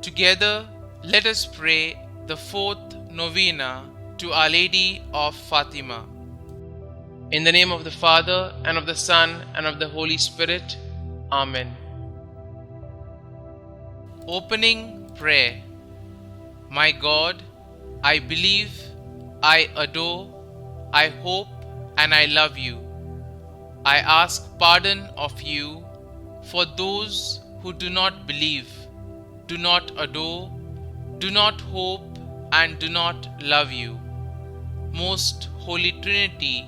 Together, let us pray the fourth novena to Our Lady of Fatima. In the name of the Father, and of the Son, and of the Holy Spirit. Amen. Opening Prayer. My God, I believe, I adore, I hope, and I love you. I ask pardon of you for those who do not believe, do not adore, do not hope, and do not love you. Most Holy Trinity,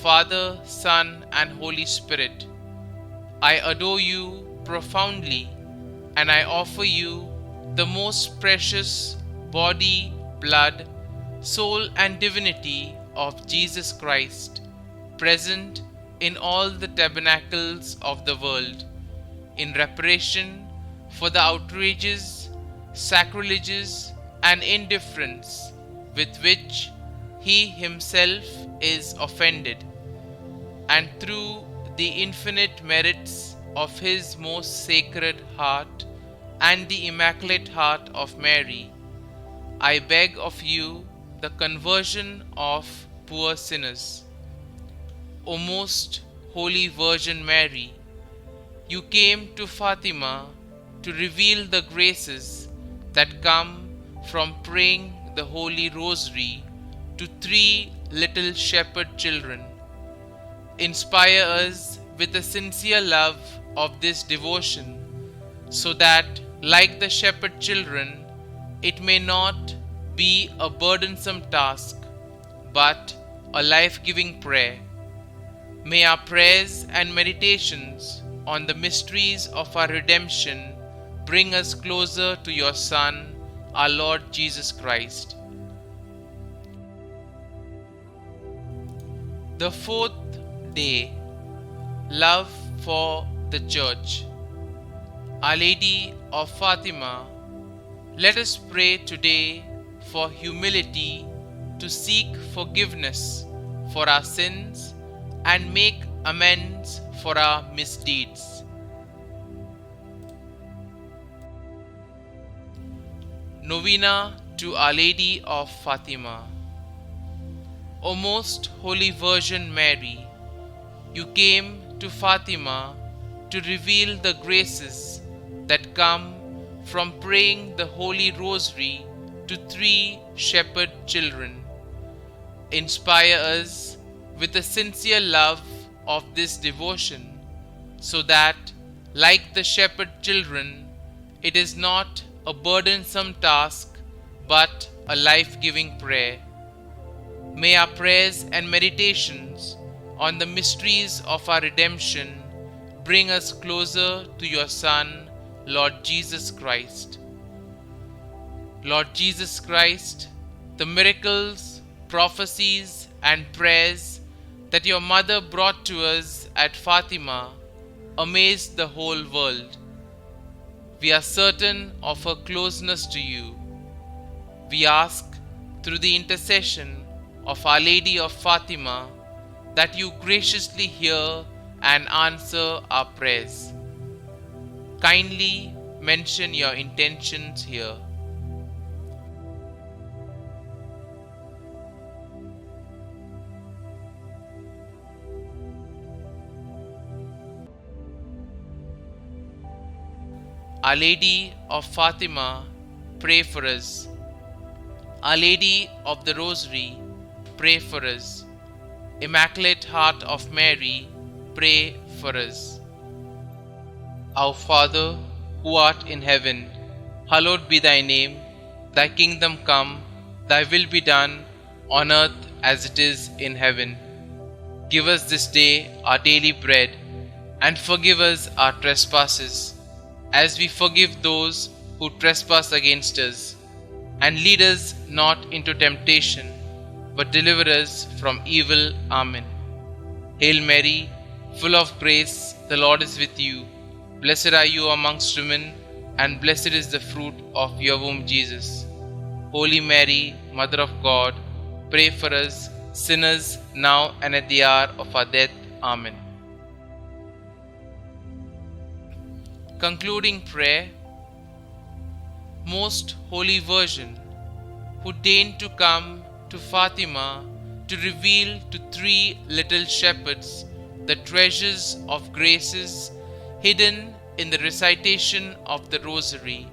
Father, Son, and Holy Spirit, I adore you profoundly, and I offer you the most precious body, blood, soul, and divinity of Jesus Christ, present in all the tabernacles of the world, in reparation for the outrages, sacrileges, and indifference with which he himself is offended, and through the infinite merits of his most sacred heart and the Immaculate Heart of Mary, I beg of you the conversion of poor sinners. O most Holy Virgin Mary, you came to Fatima to reveal the graces that come from praying the Holy Rosary to 3 little shepherd children. Inspire us with a sincere love of this devotion, so that, like the shepherd children, it may not be a burdensome task, but a life-giving prayer. May our prayers and meditations on the mysteries of our redemption bring us closer to your Son, our Lord Jesus Christ. The fourth day, Love for the Church. Our Lady of Fatima, let us pray today for humility to seek forgiveness for our sins and make amends for our misdeeds. Novena to Our Lady of Fatima. O most Holy Virgin Mary, you came to Fatima to reveal the graces that come from praying the Holy Rosary to 3 shepherd children. Inspire us with a sincere love of this devotion, so that, like the shepherd children, it is not a burdensome task, but a life-giving prayer. May our prayers and meditations on the mysteries of our redemption bring us closer to your Son, Lord Jesus Christ. Lord Jesus Christ, the miracles, prophecies, and prayers that your mother brought to us at Fatima amazed the whole world. We are certain of her closeness to you. We ask, through the intercession of Our Lady of Fatima, that you graciously hear and answer our prayers. Kindly mention your intentions here. Our Lady of Fatima, pray for us. Our Lady of the Rosary, pray for us. Immaculate Heart of Mary, pray for us. Our Father, who art in heaven, hallowed be thy name. Thy kingdom come, thy will be done, on earth as it is in heaven. Give us this day our daily bread, and forgive us our trespasses, as we forgive those who trespass against us. And lead us not into temptation, but deliver us from evil. Amen. Hail Mary, full of grace, the Lord is with you. Blessed are you amongst women, and blessed is the fruit of your womb, Jesus. Holy Mary, Mother of God, pray for us sinners, now and at the hour of our death. Amen. Concluding prayer. Most Holy Virgin, who deigned to come to Fatima to reveal to three little shepherds the treasures of graces hidden in the recitation of the Rosary,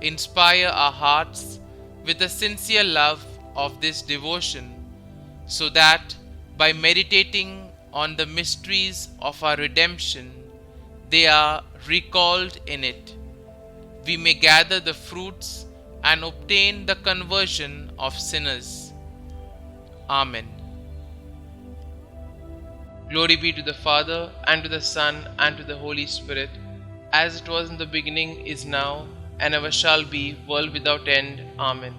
inspire our hearts with a sincere love of this devotion, so that by meditating on the mysteries of our redemption, they are recalled in it, we may gather the fruits and obtain the conversion of sinners. Amen. Glory be to the Father, and to the Son, and to the Holy Spirit, as it was in the beginning, is now, and ever shall be, world without end. Amen.